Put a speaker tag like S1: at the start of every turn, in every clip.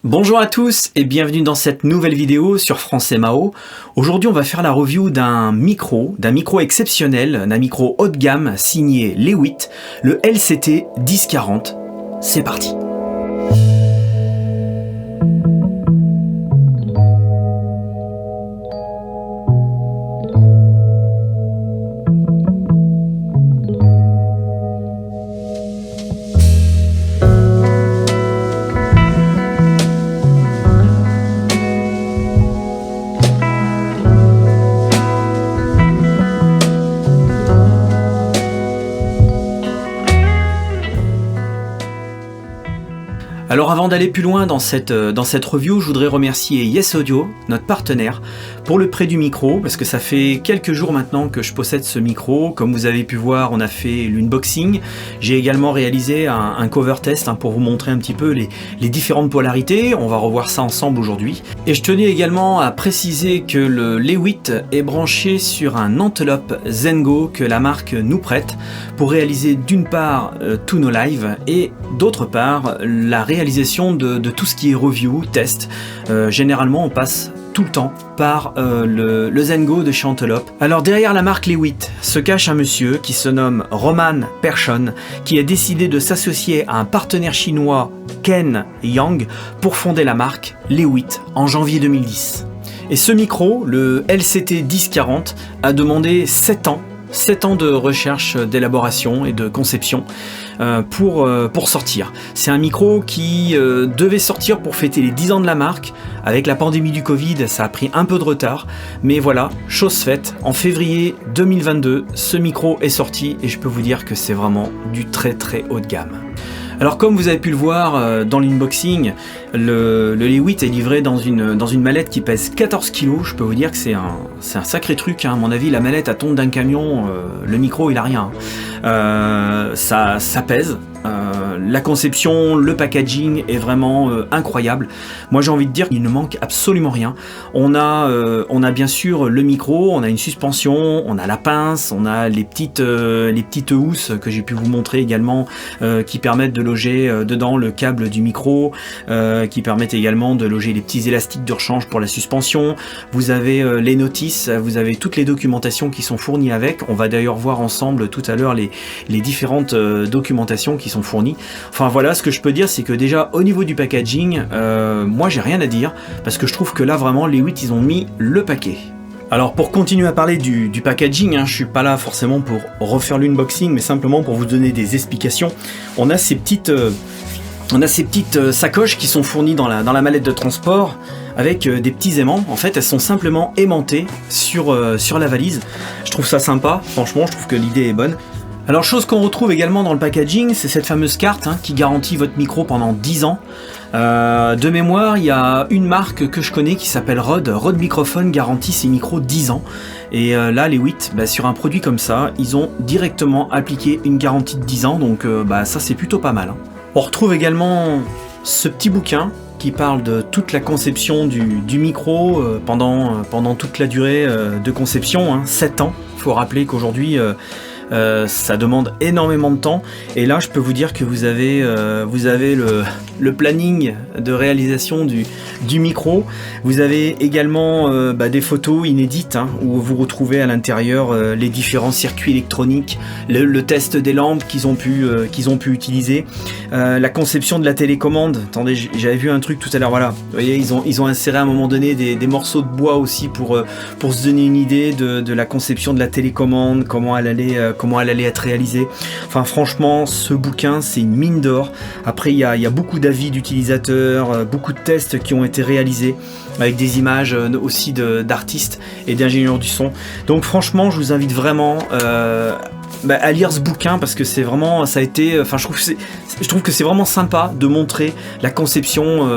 S1: Bonjour à tous et bienvenue dans cette nouvelle vidéo sur Français Mao. Aujourd'hui on va faire la review d'un micro exceptionnel, d'un micro haut de gamme signé Lewitt, le LCT 1040. C'est parti. Alors avant d'aller plus loin dans cette review, je voudrais remercier Yes Audio, notre partenaire, pour le prêt du micro, parce que ça fait quelques jours maintenant que je possède ce micro. Comme vous avez pu voir, on a fait l'unboxing. J'ai également réalisé un cover test pour vous montrer un petit peu les différentes polarités. On va revoir ça ensemble aujourd'hui. Et je tenais également à préciser que le Lewitt est branché sur un Antelope Zengo que la marque nous prête pour réaliser d'une part tous nos lives et d'autre part la réalisation de tout ce qui est review, test. Généralement on passe tout le temps par le Zengo de chez Antelope. Alors derrière la marque Lewitt se cache un monsieur qui se nomme Roman Persson, qui a décidé de s'associer à un partenaire chinois, Ken Yang, pour fonder la marque Lewitt en janvier 2010. Et ce micro, le LCT 1040, a demandé 7 ans de recherche, d'élaboration et de conception pour sortir. C'est un micro qui devait sortir pour fêter les 10 ans de la marque. Avec la pandémie du Covid, ça a pris un peu de retard, mais voilà, chose faite. En février 2022, ce micro est sorti et je peux vous dire que c'est vraiment du très haut de gamme. Alors comme vous avez pu le voir dans l'unboxing, le Lewitt est livré dans une mallette qui pèse 14 kg. Je peux vous dire que c'est un sacré truc, à mon avis. La mallette à tonne d'un camion, le micro il a rien. Ça pèse. La conception, le packaging est vraiment incroyable. Moi j'ai envie de dire qu'il ne manque absolument rien. On a bien sûr le micro, on a une suspension, on a la pince, on a les petites housses que j'ai pu vous montrer également qui permettent de loger dedans le câble du micro, qui permettent également de loger les petits élastiques de rechange pour la suspension. Vous avez les notices, vous avez toutes les documentations qui sont fournies avec. On va d'ailleurs voir ensemble tout à l'heure les différentes documentations qui sont fournies. Enfin voilà, ce que je peux dire, c'est que déjà au niveau du packaging, moi j'ai rien à dire, parce que je trouve que là vraiment les Lewitt ils ont mis le paquet. Alors pour continuer à parler du packaging, je suis pas là forcément pour refaire l'unboxing, mais simplement pour vous donner des explications. On a ces petites sacoches qui sont fournies dans la mallette de transport avec des petits aimants. En fait, elles sont simplement aimantées sur la valise. Je trouve ça sympa, franchement, je trouve que l'idée est bonne. Alors chose qu'on retrouve également dans le packaging, c'est cette fameuse carte qui garantit votre micro pendant 10 ans. De mémoire, il y a une marque que je connais qui s'appelle Rode Microphone garantit ses micros 10 ans. Et là, les Lewitt, sur un produit comme ça, ils ont directement appliqué une garantie de 10 ans, donc ça c'est plutôt pas mal. On retrouve également ce petit bouquin qui parle de toute la conception du micro pendant toute la durée de conception, 7 ans. Il faut rappeler qu'aujourd'hui ça demande énormément de temps, et là je peux vous dire que vous avez le planning de réalisation du micro. Vous avez également des photos inédites où vous retrouvez à l'intérieur les différents circuits électroniques, le test des lampes qu'ils ont pu utiliser, la conception de la télécommande. Attendez, j'avais vu un truc tout à l'heure, voilà, vous voyez, ils ont inséré à un moment donné des morceaux de bois aussi pour se donner une idée de la conception de la télécommande, comment elle allait être réalisée. Enfin franchement, ce bouquin c'est une mine d'or. Après il y a beaucoup d'avis d'utilisateurs, beaucoup de tests qui ont été réalisés avec des images aussi d'artistes et d'ingénieurs du son. Donc franchement je vous invite vraiment à lire ce bouquin, parce que c'est vraiment, ça a été, je trouve que c'est vraiment sympa de montrer la conception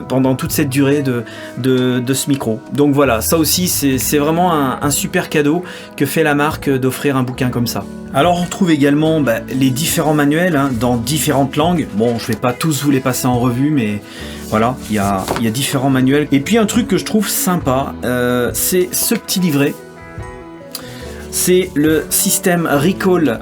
S1: pendant toute cette durée de ce micro. Donc voilà, ça aussi c'est vraiment un super cadeau que fait la marque d'offrir un bouquin comme ça. Alors on retrouve également les différents manuels dans différentes langues. Bon, je vais pas tous vous les passer en revue, mais voilà, il y a différents manuels. Et puis un truc que je trouve sympa, c'est ce petit livret. C'est le système Recall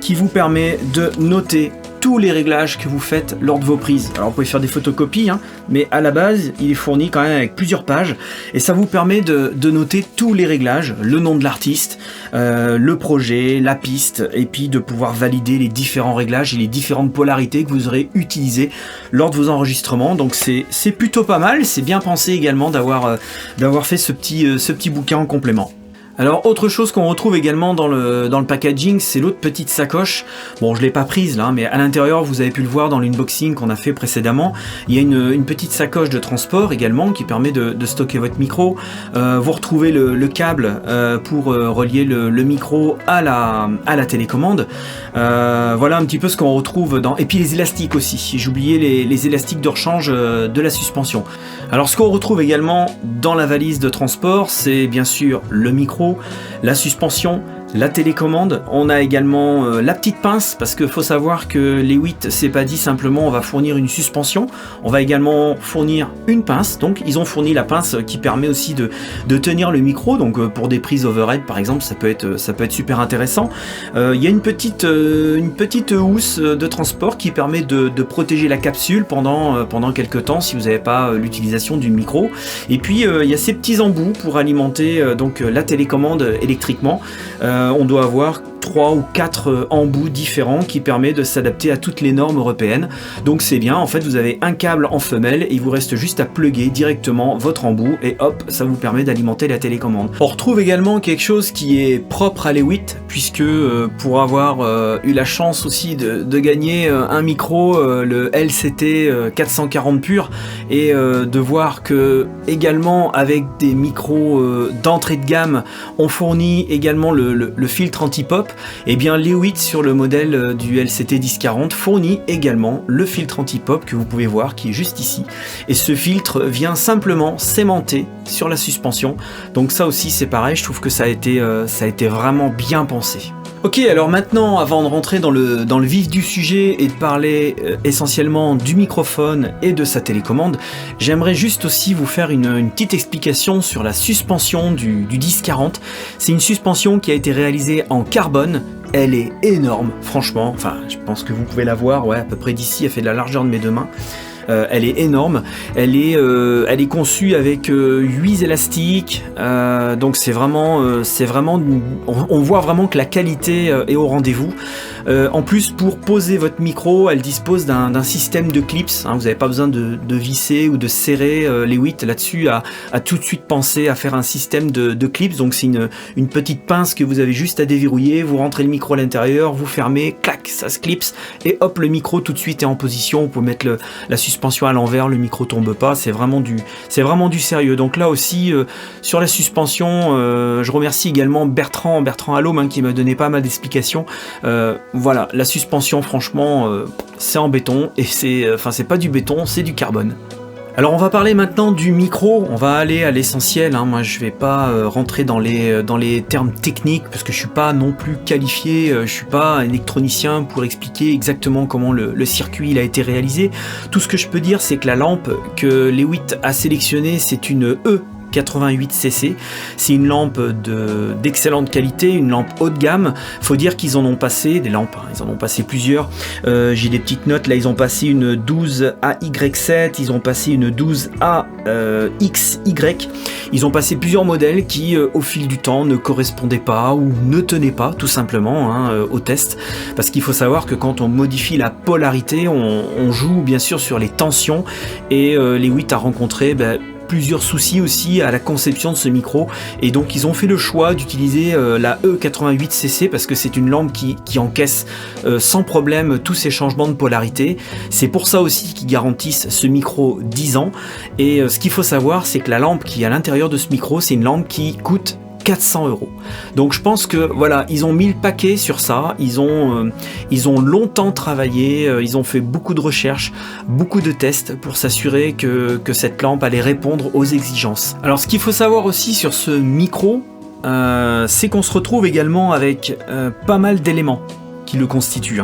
S1: qui vous permet de noter tous les réglages que vous faites lors de vos prises. Alors vous pouvez faire des photocopies, hein, mais à la base il est fourni quand même avec plusieurs pages et ça vous permet de noter tous les réglages, le nom de l'artiste, le projet, la piste, et puis de pouvoir valider les différents réglages et les différentes polarités que vous aurez utilisées lors de vos enregistrements. Donc c'est plutôt pas mal, c'est bien pensé également d'avoir fait ce petit bouquin en complément. Alors autre chose qu'on retrouve également dans le packaging, c'est l'autre petite sacoche. Bon, je l'ai pas prise là, mais à l'intérieur, vous avez pu le voir dans l'unboxing qu'on a fait précédemment, il y a une petite sacoche de transport également qui permet de stocker votre micro. Vous retrouvez le câble pour relier le micro à la télécommande. Voilà un petit peu ce qu'on retrouve dans... Et puis les élastiques aussi, j'ai oublié les élastiques de rechange de la suspension. Alors ce qu'on retrouve également dans la valise de transport, c'est bien sûr le micro, la suspension, la télécommande. On a également la petite pince, parce qu'il faut savoir que les 8, c'est pas dit simplement on va fournir une suspension, on va également fournir une pince. Donc ils ont fourni la pince qui permet aussi de tenir le micro, donc pour des prises overhead par exemple, ça peut être super intéressant. Il y a une petite housse de transport qui permet de protéger la capsule pendant quelques temps si vous n'avez pas l'utilisation du micro. Et puis il y a ces petits embouts pour alimenter donc la télécommande électriquement. On doit avoir 3 ou 4 embouts différents qui permettent de s'adapter à toutes les normes européennes. Donc c'est bien, en fait vous avez un câble en femelle et il vous reste juste à plugger directement votre embout et hop, ça vous permet d'alimenter la télécommande. On retrouve également quelque chose qui est propre à l'E8, puisque pour avoir eu la chance aussi de gagner un micro, le LCT 440 pur, et de voir que également avec des micros d'entrée de gamme, on fournit également le filtre anti-pop. Et bien l'E8 sur le modèle du LCT 1040 fournit également le filtre anti-pop que vous pouvez voir qui est juste ici, et ce filtre vient simplement s'aimanter sur la suspension. Donc ça aussi c'est pareil, je trouve que ça a été vraiment bien pensé. Ok, alors maintenant, avant de rentrer dans le vif du sujet et de parler essentiellement du microphone et de sa télécommande, j'aimerais juste aussi vous faire une petite explication sur la suspension du 1040. C'est une suspension qui a été réalisée en carbone. Elle est énorme, franchement. Enfin, je pense que vous pouvez la voir, ouais, à peu près d'ici, elle fait de la largeur de mes deux mains. Elle est énorme, elle est conçue avec 8 élastiques, donc c'est vraiment, on voit vraiment que la qualité est au rendez-vous. En plus, pour poser votre micro, elle dispose d'un système de clips, hein, vous n'avez pas besoin de visser ou de serrer les 8 là-dessus, à tout de suite penser à faire un système de clips. Donc c'est une petite pince que vous avez juste à déverrouiller, vous rentrez le micro à l'intérieur, vous fermez, clac, ça se clipse, et hop, le micro tout de suite est en position. Vous pouvez mettre la suspension à l'envers, le micro tombe pas, c'est vraiment du sérieux. Donc là aussi sur la suspension, je remercie également Bertrand Allôme, hein, qui m'a donné pas mal d'explications. Voilà, la suspension franchement c'est en béton, et c'est pas du béton, c'est du carbone. Alors on va parler maintenant du micro, on va aller à l'essentiel, hein. Moi je vais pas rentrer dans les termes techniques parce que je suis pas non plus qualifié, je suis pas un électronicien pour expliquer exactement comment le circuit il a été réalisé. Tout ce que je peux dire, c'est que la lampe que l'E8 a sélectionnée, c'est une E88cc, c'est une lampe d'excellente qualité, une lampe haut de gamme. Faut dire qu'ils en ont passé des lampes, hein, ils en ont passé plusieurs. J'ai des petites notes là, ils ont passé une 12AY7, ils ont passé une 12AXY, ils ont passé plusieurs modèles qui au fil du temps ne correspondaient pas ou ne tenaient pas tout simplement, hein, au test, parce qu'il faut savoir que quand on modifie la polarité, on joue bien sûr sur les tensions, et l'E8 a rencontré plusieurs soucis aussi à la conception de ce micro, et donc ils ont fait le choix d'utiliser la E88cc parce que c'est une lampe qui encaisse sans problème tous ces changements de polarité. C'est pour ça aussi qu'ils garantissent ce micro 10 ans, et ce qu'il faut savoir, c'est que la lampe qui est à l'intérieur de ce micro, c'est une lampe qui coûte 400 €. Donc je pense que voilà, ils ont mis le paquet sur ça, ils ont longtemps travaillé, ils ont fait beaucoup de recherches, beaucoup de tests pour s'assurer que cette lampe allait répondre aux exigences. Alors ce qu'il faut savoir aussi sur ce micro, c'est qu'on se retrouve également avec pas mal d'éléments qui le constituent,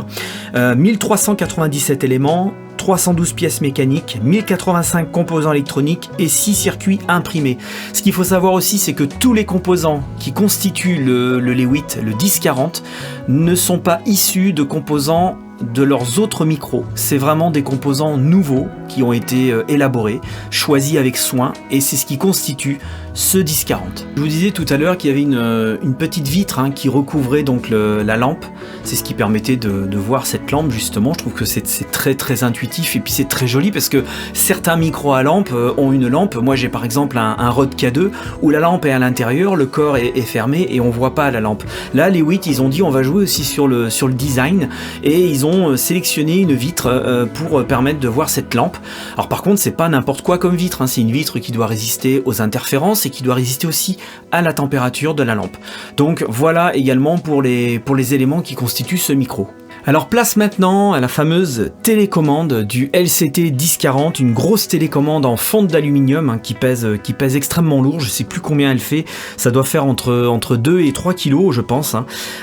S1: hein. 1397 éléments, 312 pièces mécaniques, 1085 composants électroniques et 6 circuits imprimés. Ce qu'il faut savoir aussi, c'est que tous les composants qui constituent le L'E8, le 1040, ne sont pas issus de composants de leurs autres micros. C'est vraiment des composants nouveaux qui ont été élaborés, choisis avec soin, et c'est ce qui constitue ce 1040. Je vous disais tout à l'heure qu'il y avait une petite vitre qui recouvrait donc la lampe. C'est ce qui permettait de voir cette lampe justement. Je trouve que c'est très très intuitif et puis c'est très joli parce que certains micros à lampe ont une lampe. Moi j'ai par exemple un Rode K2 où la lampe est à l'intérieur, le corps est fermé et on voit pas la lampe. Là les Witt ils ont dit on va jouer aussi sur le design et ils ont sélectionné une vitre pour permettre de voir cette lampe. Alors par contre c'est pas n'importe quoi comme vitre, c'est une vitre qui doit résister aux interférences et qui doit résister aussi à la température de la lampe. Donc voilà également pour les éléments qui constituent ce micro. Alors place maintenant à la fameuse télécommande du LCT 1040, une grosse télécommande en fonte d'aluminium qui pèse extrêmement lourd, je sais plus combien elle fait, ça doit faire entre 2 et 3 kilos je pense.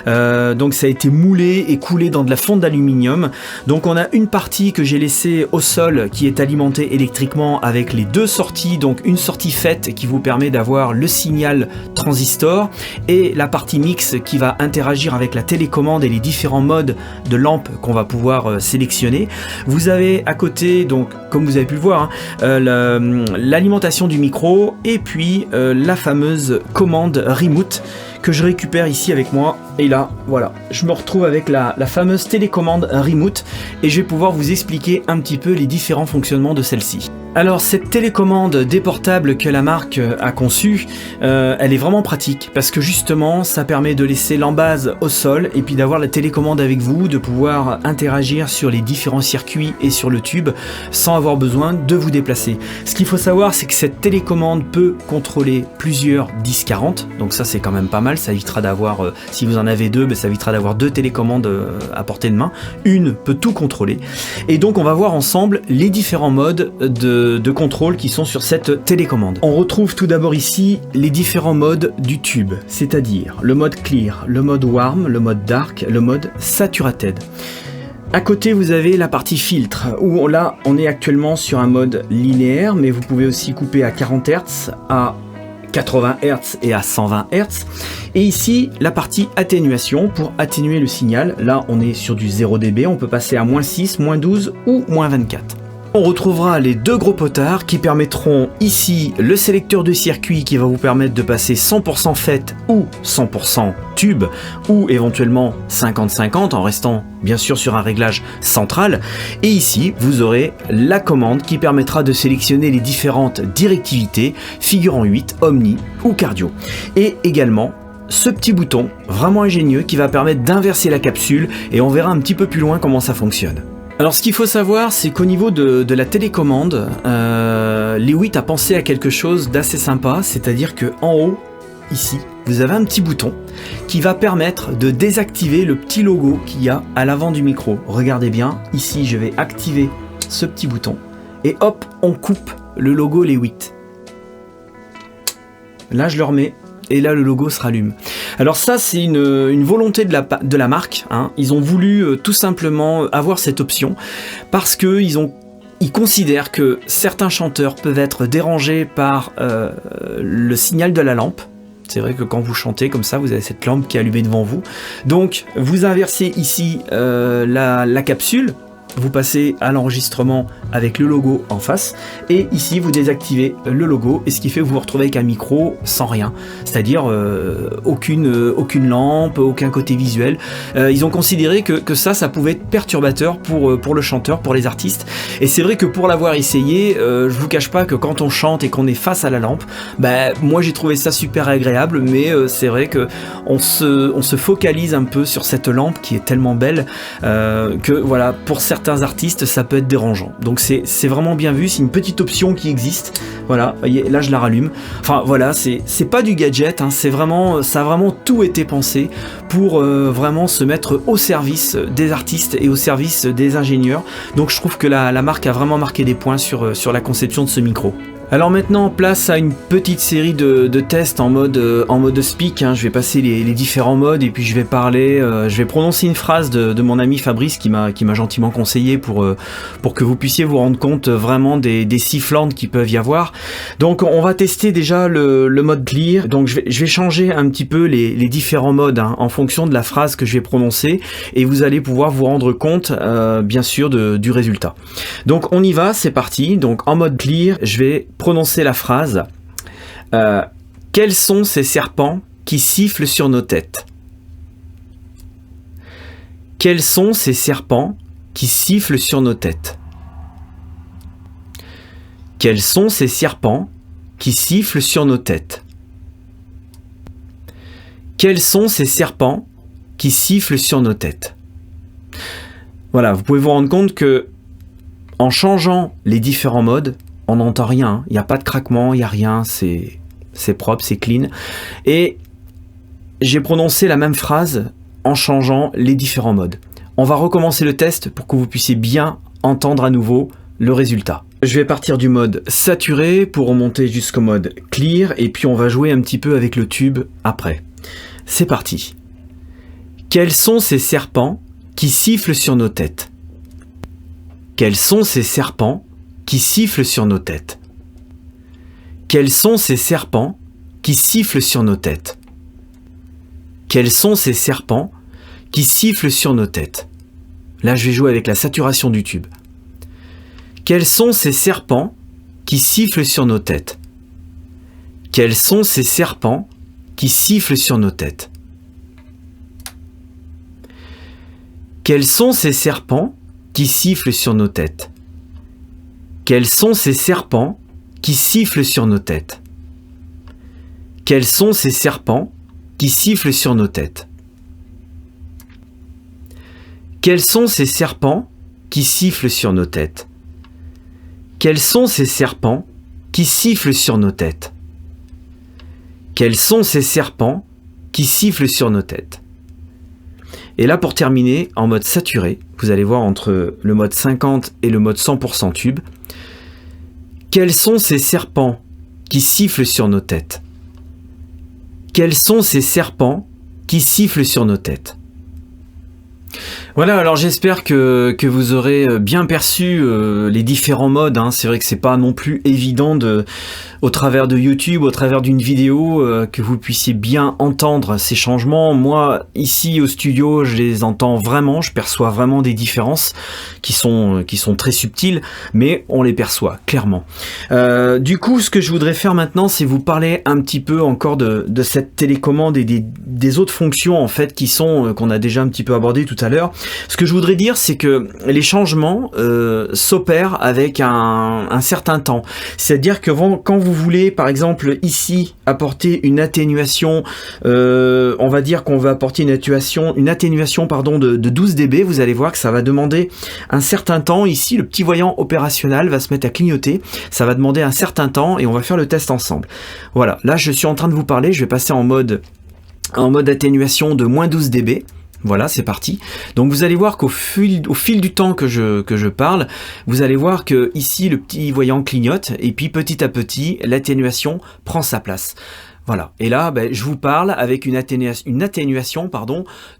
S1: Donc ça a été moulé et coulé dans de la fonte d'aluminium. Donc on a une partie que j'ai laissée au sol qui est alimentée électriquement avec les deux sorties, donc une sortie FET qui vous permet d'avoir le signal transistor et la partie mix qui va interagir avec la télécommande et les différents modes de lampes qu'on va pouvoir sélectionner. Vous avez à côté, donc comme vous avez pu le voir, l'alimentation du micro et puis la fameuse commande remote que je récupère ici avec moi. Et là, voilà, je me retrouve avec la fameuse télécommande remote et je vais pouvoir vous expliquer un petit peu les différents fonctionnements de celle-ci. Alors cette télécommande déportable que la marque a conçue, elle est vraiment pratique parce que justement ça permet de laisser l'embase au sol et puis d'avoir la télécommande avec vous, de pouvoir interagir sur les différents circuits et sur le tube sans avoir besoin de vous déplacer. Ce qu'il faut savoir c'est que cette télécommande peut contrôler plusieurs 1040, donc ça c'est quand même pas mal, ça évitera d'avoir, si vous en avez deux, ça évitera d'avoir deux télécommandes à portée de main, une peut tout contrôler. Et donc on va voir ensemble les différents modes de contrôle qui sont sur cette télécommande. On retrouve tout d'abord ici les différents modes du tube, c'est-à-dire le mode clear, le mode warm, le mode dark, le mode saturated. À côté vous avez la partie filtre où là on est actuellement sur un mode linéaire, mais vous pouvez aussi couper à 40 Hz, à 80 Hz et à 120 Hz. Et ici la partie atténuation pour atténuer le signal. Là on est sur du 0 dB, on peut passer à -6, -12 ou -24. On retrouvera les deux gros potards qui permettront ici le sélecteur de circuit qui va vous permettre de passer 100% FET ou 100% tube ou éventuellement 50-50 en restant bien sûr sur un réglage central. Et ici vous aurez la commande qui permettra de sélectionner les différentes directivités figurant 8, omni ou cardio. Et également ce petit bouton vraiment ingénieux qui va permettre d'inverser la capsule et on verra un petit peu plus loin comment ça fonctionne. Alors ce qu'il faut savoir c'est qu'au niveau de la télécommande, les Witt a pensé à quelque chose d'assez sympa, c'est-à-dire que en haut, ici, vous avez un petit bouton qui va permettre de désactiver le petit logo qu'il y a à l'avant du micro. Regardez bien, ici je vais activer ce petit bouton et hop, on coupe le logo les Witt. Là je le remets. Et là le logo se rallume. Alors ça c'est une volonté de la marque, Ils ont voulu tout simplement avoir cette option parce que ils considèrent que certains chanteurs peuvent être dérangés par le signal de la lampe. C'est vrai que quand vous chantez comme ça, vous avez cette lampe qui est allumée devant vous. Donc vous inversez ici la capsule. Vous passez à l'enregistrement avec le logo en face et ici vous désactivez le logo et ce qui fait que vous vous retrouvez avec un micro sans rien, c'est-à-dire aucune lampe, aucun côté visuel. Ils ont considéré que ça pouvait être perturbateur pour le chanteur, pour les artistes, et c'est vrai que pour l'avoir essayé, je vous cache pas que quand on chante et qu'on est face à la lampe, moi j'ai trouvé ça super agréable, mais c'est vrai que on se focalise un peu sur cette lampe qui est tellement belle que voilà, pour certains artistes ça peut être dérangeant. Donc c'est vraiment bien vu, c'est une petite option qui existe. Voilà, voyez, là je la rallume. Enfin voilà, c'est pas du gadget, c'est vraiment, ça a vraiment tout été pensé pour vraiment se mettre au service des artistes et au service des ingénieurs. Donc je trouve que la marque a vraiment marqué des points sur la conception de ce micro. Alors maintenant, place à une petite série de tests en mode speak, hein. Je vais passer les différents modes et puis je vais parler, je vais prononcer une phrase de mon ami Fabrice qui m'a gentiment conseillé pour que vous puissiez vous rendre compte vraiment des sifflantes qui peuvent y avoir. Donc on va tester déjà le mode clear. Donc je vais changer un petit peu les différents modes, hein, en fonction de la phrase que je vais prononcer, et vous allez pouvoir vous rendre compte bien sûr du résultat. Donc on y va, c'est parti. Donc en mode clear, je vais prononcer la phrase quels sont ces serpents qui sifflent sur nos têtes? Quels sont ces serpents qui sifflent sur nos têtes? Quels sont ces serpents qui sifflent sur nos têtes? Quels sont ces serpents qui sifflent sur nos têtes? Voilà, vous pouvez vous rendre compte que en changeant les différents modes, on n'entend rien, il n'y a pas de craquement, il n'y a rien, c'est propre, c'est clean. Et j'ai prononcé la même phrase en changeant les différents modes. On va recommencer le test pour que vous puissiez bien entendre à nouveau le résultat. Je vais partir du mode saturé pour remonter jusqu'au mode clear, et puis on va jouer un petit peu avec le tube après. C'est parti. Quels sont ces serpents qui sifflent sur nos têtes? Quels sont ces serpents qui sifflent sur nos têtes? Quels sont ces serpents qui sifflent sur nos têtes? Quels sont ces serpents qui sifflent sur nos têtes? Là, je vais jouer avec la saturation du tube. Quels sont ces serpents qui sifflent sur nos têtes? Quels sont ces serpents qui sifflent sur nos têtes? Quels sont ces serpents qui sifflent sur nos têtes? Quels sont ces serpents qui sifflent sur nos têtes? Quels sont ces serpents qui sifflent sur nos têtes? Quels sont ces serpents qui sifflent sur nos têtes? Quels sont ces serpents qui sifflent sur nos têtes? Quels sont ces serpents qui sifflent sur nos têtes? Et là, pour terminer, en mode saturé, vous allez voir entre le mode 50 et le mode 100% tube, quels sont ces serpents qui sifflent sur nos têtes? Quels sont ces serpents qui sifflent sur nos têtes? Voilà, alors j'espère que vous aurez bien perçu les différents modes, hein. C'est vrai que c'est pas non plus évident au travers de YouTube, au travers d'une vidéo, que vous puissiez bien entendre ces changements. Moi, ici au studio, je les entends vraiment, je perçois vraiment des différences qui sont très subtiles, mais on les perçoit clairement. Du coup, ce que je voudrais faire maintenant, c'est vous parler un petit peu encore de cette télécommande et des autres fonctions en fait qui sont qu'on a déjà un petit peu abordé tout à l'heure. Ce que je voudrais dire, c'est que les changements s'opèrent avec un certain temps. C'est-à-dire que quand vous voulez, par exemple, ici, apporter une atténuation, on va dire qu'on va apporter une atténuation de 12 dB, vous allez voir que ça va demander un certain temps. Ici, le petit voyant opérationnel va se mettre à clignoter. Ça va demander un certain temps et on va faire le test ensemble. Voilà, là, je suis en train de vous parler. Je vais passer en mode atténuation de moins 12 dB. Voilà, c'est parti. Donc vous allez voir qu'au fil du temps que je parle, vous allez voir que ici le petit voyant clignote et puis petit à petit l'atténuation prend sa place. Voilà, et là je vous parle avec une atténuation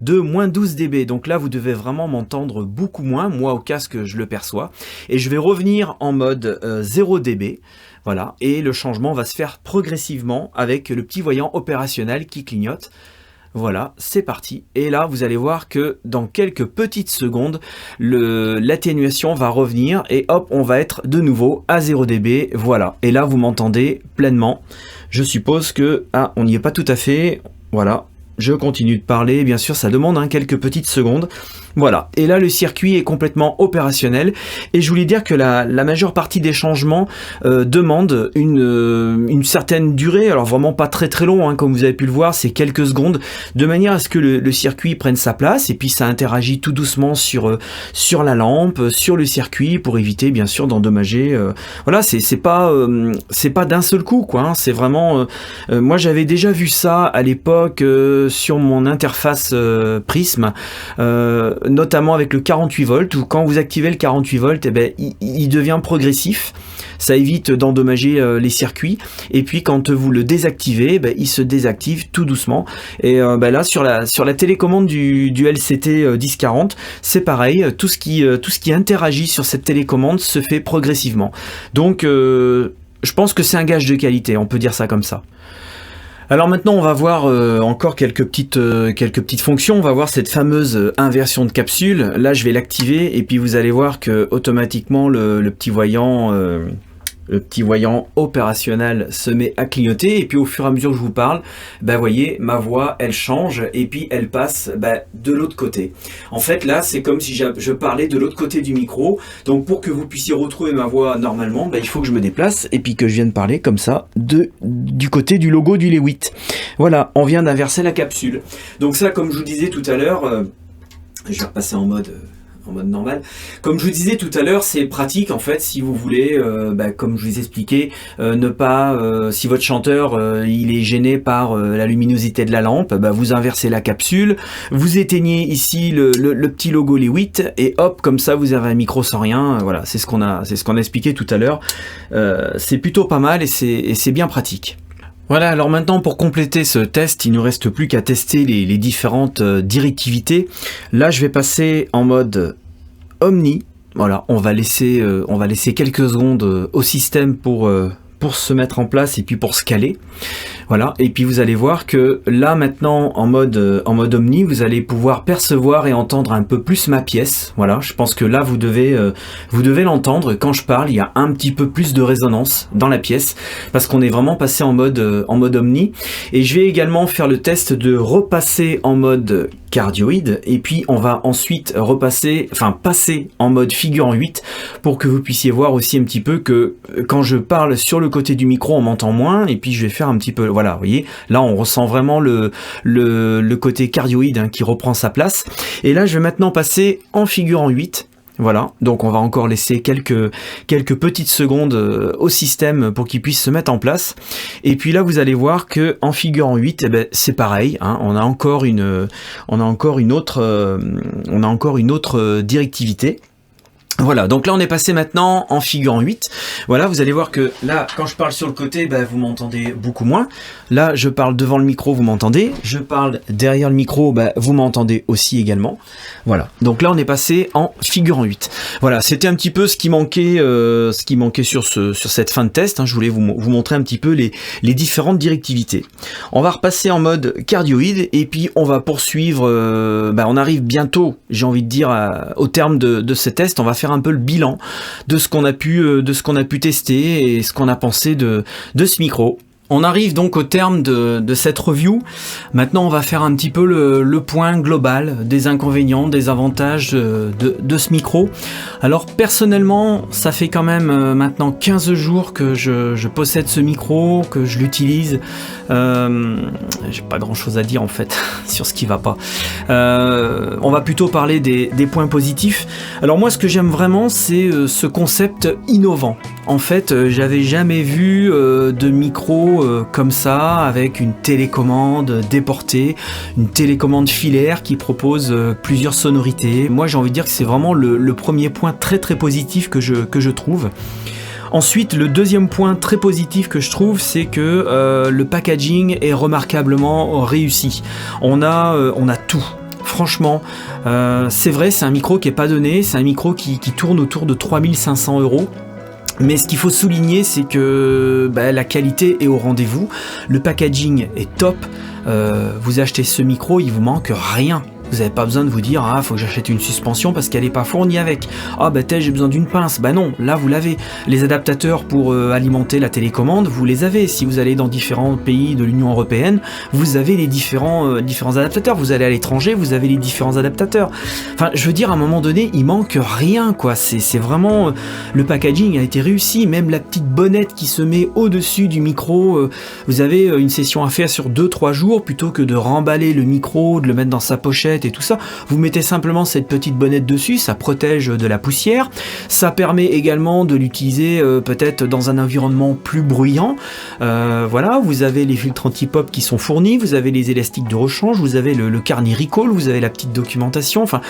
S1: de moins 12 dB. Donc là vous devez vraiment m'entendre beaucoup moins, moi au casque je le perçois. Et je vais revenir en mode 0 dB. Voilà, et le changement va se faire progressivement avec le petit voyant opérationnel qui clignote. Voilà, c'est parti. Et là, vous allez voir que dans quelques petites secondes, l'atténuation va revenir et hop, on va être de nouveau à 0 dB. Voilà. Et là, vous m'entendez pleinement. Je suppose que... Ah, on n'y est pas tout à fait. Voilà. Je continue de parler. Bien sûr, ça demande quelques petites secondes. Voilà, et là le circuit est complètement opérationnel et je voulais dire que la majeure partie des changements demandent une certaine durée, alors vraiment pas très très long, comme vous avez pu le voir, c'est quelques secondes, de manière à ce que le circuit prenne sa place et puis ça interagit tout doucement sur la lampe, sur le circuit pour éviter bien sûr d'endommager. Voilà, c'est pas d'un seul coup c'est vraiment... moi j'avais déjà vu ça à l'époque sur mon interface Prism, notamment avec le 48 volts, où quand vous activez le 48 volts, il devient progressif. ça évite d'endommager les circuits. Et puis quand vous le désactivez, il se désactive tout doucement. Et là sur la télécommande du LCT 1040, c'est pareil, tout ce qui interagit sur cette télécommande se fait progressivement. Donc je pense que c'est un gage de qualité, on peut dire ça comme ça. Alors maintenant on va voir encore quelques petites fonctions. On va voir cette fameuse inversion de capsule. Là je vais l'activer et puis vous allez voir que automatiquement le petit voyant opérationnel se met à clignoter, et puis au fur et à mesure que je vous parle, vous voyez, ma voix elle change et puis elle passe de l'autre côté. En fait là c'est comme si je parlais de l'autre côté du micro. Donc pour que vous puissiez retrouver ma voix normalement, il faut que je me déplace et puis que je vienne parler comme ça du côté du logo du Lewitt. Voilà, on vient d'inverser la capsule. Donc ça, comme je vous disais tout à l'heure, je vais repasser en mode normal. Comme je vous disais tout à l'heure, c'est pratique en fait si vous voulez, comme je vous ai expliqué, ne pas, si votre chanteur il est gêné par la luminosité de la lampe, vous inversez la capsule, vous éteignez ici le petit logo Lewitt et hop, comme ça vous avez un micro sans rien. Voilà, c'est ce qu'on a expliqué tout à l'heure. C'est plutôt pas mal et c'est bien pratique. Voilà, alors maintenant pour compléter ce test, il ne nous reste plus qu'à tester les différentes directivités. Là je vais passer en mode Omni. Voilà, on va laisser quelques secondes au système pour se mettre en place et puis pour se caler. Voilà, et puis vous allez voir que là maintenant en mode Omni, vous allez pouvoir percevoir et entendre un peu plus ma pièce. Voilà, je pense que là vous devez l'entendre. Quand je parle, il y a un petit peu plus de résonance dans la pièce parce qu'on est vraiment passé en mode Omni. Et je vais également faire le test de repasser en mode cardioïde et puis on va ensuite passer en mode figure en 8 pour que vous puissiez voir aussi un petit peu que quand je parle sur le côté du micro on m'entend moins, et puis je vais faire un petit peu, voilà, vous voyez, là on ressent vraiment le côté cardioïde qui reprend sa place. Et là je vais maintenant passer en figure en 8. Voilà, donc on va encore laisser quelques petites secondes au système pour qu'il puisse se mettre en place. Et puis là, vous allez voir que en figure en 8, c'est pareil. On a encore une autre directivité. Voilà, donc là on est passé maintenant en figure en 8. Voilà, vous allez voir que là, quand je parle sur le côté, vous m'entendez beaucoup moins. Là, je parle devant le micro, vous m'entendez. Je parle derrière le micro, vous m'entendez aussi également. Voilà, donc là on est passé en figure en 8. Voilà, c'était un petit peu ce qui manquait sur cette fin de test. Je voulais vous montrer un petit peu les différentes directivités. On va repasser en mode cardioïde et puis on va poursuivre. On arrive bientôt, j'ai envie de dire, au terme de ce test. On va faire un peu le bilan de ce qu'on a pu tester et ce qu'on a pensé de ce micro. On arrive donc au terme de cette review. Maintenant, on va faire un petit peu le point global des inconvénients, des avantages de ce micro. Alors personnellement, ça fait quand même maintenant 15 jours que je possède ce micro, que je l'utilise. J'ai pas grand chose à dire en fait sur ce qui va pas. On va plutôt parler des points positifs. Alors moi, ce que j'aime vraiment, c'est ce concept innovant. En fait, j'avais jamais vu de micro comme ça, avec une télécommande déportée, une télécommande filaire qui propose plusieurs sonorités. Moi, j'ai envie de dire que c'est vraiment le premier point très très positif que je trouve. Ensuite, le deuxième point très positif que je trouve, c'est que le packaging est remarquablement réussi. On a tout. Franchement, c'est vrai, c'est un micro qui est pas donné, c'est un micro qui tourne autour de 3500 €. Mais ce qu'il faut souligner, c'est que la qualité est au rendez-vous, le packaging est top, vous achetez ce micro, il vous manque rien. Vous n'avez pas besoin de vous dire « Ah, faut que j'achète une suspension parce qu'elle n'est pas fournie avec. Ah, j'ai besoin d'une pince. » Non, là, vous l'avez. Les adaptateurs pour alimenter la télécommande, vous les avez. Si vous allez dans différents pays de l'Union Européenne, vous avez les différents adaptateurs. Vous allez à l'étranger, vous avez les différents adaptateurs. Enfin, je veux dire, à un moment donné, il manque rien, quoi. C'est vraiment... le packaging a été réussi. Même la petite bonnette qui se met au-dessus du micro. Vous avez une session à faire sur 2-3 jours plutôt que de remballer le micro, de le mettre dans sa pochette et tout ça, vous mettez simplement cette petite bonnette dessus, ça protège de la poussière, ça permet également de l'utiliser peut-être dans un environnement plus bruyant. Voilà, vous avez les filtres anti-pop qui sont fournis, vous avez les élastiques de rechange, vous avez le carnet recall, vous avez la petite documentation, enfin,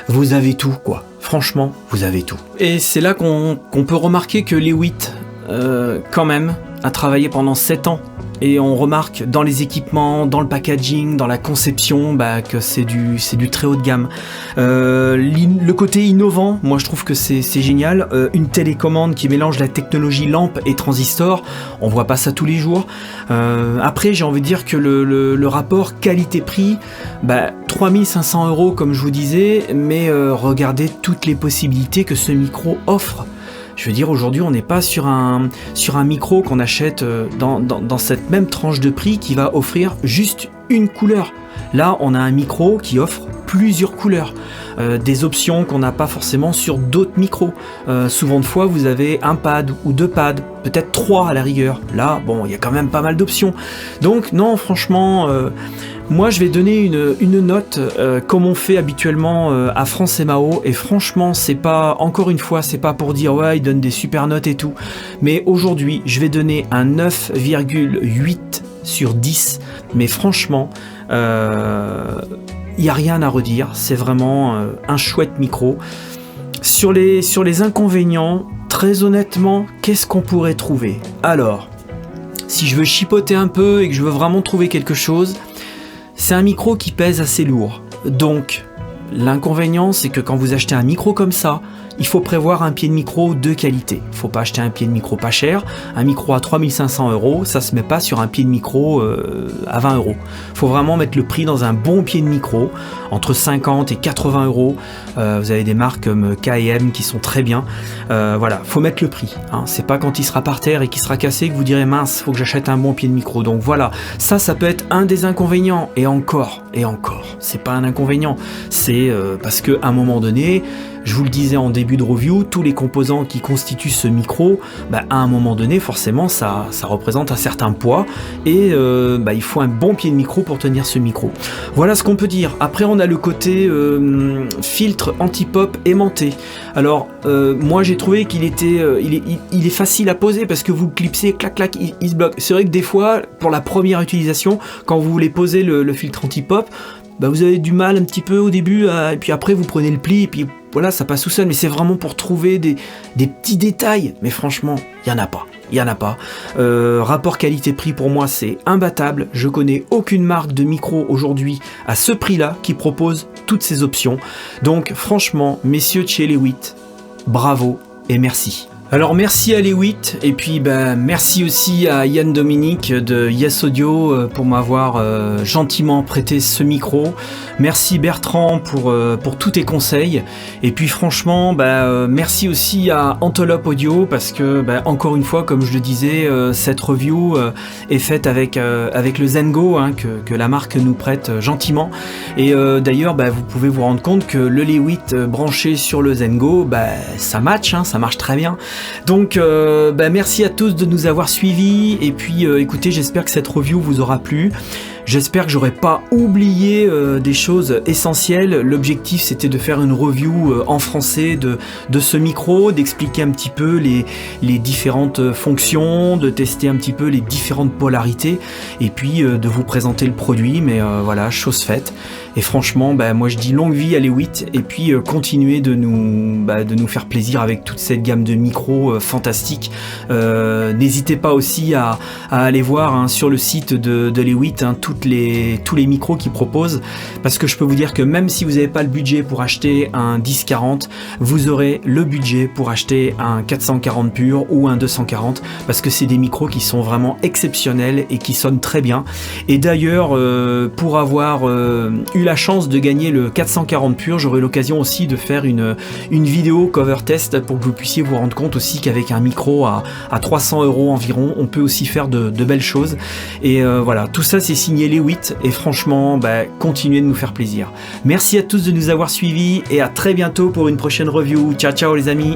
S1: vous avez tout, quoi. Franchement, vous avez tout. Et c'est là qu'on peut remarquer que Lewitt quand même a travaillé pendant 7 ans. Et on remarque dans les équipements, dans le packaging, dans la conception, que c'est du très haut de gamme. Le côté innovant, moi je trouve que c'est génial. Une télécommande qui mélange la technologie lampe et transistor, on voit pas ça tous les jours. Après, j'ai envie de dire que le rapport qualité-prix, 3500 € comme je vous disais, mais regardez toutes les possibilités que ce micro offre. Je veux dire, aujourd'hui, on n'est pas sur un micro qu'on achète dans cette même tranche de prix qui va offrir juste une couleur. Là, on a un micro qui offre plusieurs couleurs, des options qu'on n'a pas forcément sur d'autres micros. Souvent de fois, vous avez un pad ou 2 pads, peut-être 3 à la rigueur. Là, bon, il y a quand même pas mal d'options. Donc, non, franchement... moi, je vais donner une note comme on fait habituellement à France Mao, et franchement, c'est pas, encore une fois, c'est pas pour dire ouais, ils donnent des super notes et tout, mais aujourd'hui, je vais donner un 9,8 sur 10, mais franchement, il n'y a rien à redire, c'est vraiment un chouette micro. Sur les inconvénients, très honnêtement, qu'est-ce qu'on pourrait trouver? Alors, si je veux chipoter un peu et que je veux vraiment trouver quelque chose, c'est un micro qui pèse assez lourd. Donc, l'inconvénient, c'est que quand vous achetez un micro comme ça, il faut prévoir un pied de micro de qualité. Il ne faut pas acheter un pied de micro pas cher. Un micro à 3500 €, ça ne se met pas sur un pied de micro à 20 €. Il faut vraiment mettre le prix dans un bon pied de micro, entre 50 et 80 €. Vous avez des marques comme K&M qui sont très bien. Voilà, il faut mettre le prix. Hein. C'est pas quand il sera par terre et qu'il sera cassé que vous direz mince, il faut que j'achète un bon pied de micro. Donc voilà, ça peut être un des inconvénients. Et encore, c'est pas un inconvénient. C'est parce qu'à un moment donné, je vous le disais en début de review, tous les composants qui constituent ce micro, à un moment donné, forcément, ça représente un certain poids et il faut un bon pied de micro pour tenir ce micro. Voilà ce qu'on peut dire. Après, on a le côté filtre anti-pop aimanté. Alors, moi, j'ai trouvé qu'il était, il est facile à poser parce que vous clipsez, clac, clac, il se bloque. C'est vrai que des fois, pour la première utilisation, quand vous voulez poser le filtre anti-pop, vous avez du mal un petit peu au début, et puis après, vous prenez le pli, et puis voilà, ça passe tout seul, mais c'est vraiment pour trouver des petits détails. Mais franchement, il n'y en a pas. Rapport qualité-prix, pour moi, c'est imbattable. Je connais aucune marque de micro aujourd'hui à ce prix-là qui propose toutes ces options. Donc, franchement, messieurs de chez Lewitt, bravo et merci. Alors merci à Lewitt et puis merci aussi à Yann Dominique de Yes Audio pour m'avoir gentiment prêté ce micro. Merci Bertrand pour tous tes conseils et puis franchement merci aussi à Antelope Audio parce que encore une fois comme je le disais cette review est faite avec le Zengo que la marque nous prête gentiment et d'ailleurs vous pouvez vous rendre compte que le Lewitt branché sur le Zengo ça match, ça marche très bien. Donc merci à tous de nous avoir suivis et puis écoutez, j'espère que cette review vous aura plu. J'espère que j'aurais pas oublié des choses essentielles. L'objectif c'était de faire une review en français de ce micro, d'expliquer un petit peu les différentes fonctions, de tester un petit peu les différentes polarités et puis de vous présenter le produit. Mais voilà, chose faite. Et franchement, moi je dis longue vie à Lewitt et puis continuez de nous faire plaisir avec toute cette gamme de micros fantastiques. N'hésitez pas aussi à aller voir sur le site de Lewitt tous les micros qu'ils proposent parce que je peux vous dire que même si vous n'avez pas le budget pour acheter un 1040, vous aurez le budget pour acheter un 440 pur ou un 240 parce que c'est des micros qui sont vraiment exceptionnels et qui sonnent très bien. Et d'ailleurs, pour avoir eu la chance de gagner le 440 pur, j'aurai l'occasion aussi de faire une vidéo cover test pour que vous puissiez vous rendre compte aussi qu'avec un micro à 300 € environ, on peut aussi faire de belles choses. Et voilà, tout ça c'est signé Lewitt et franchement, continuez de nous faire plaisir. Merci à tous de nous avoir suivis et à très bientôt pour une prochaine review. Ciao ciao les amis.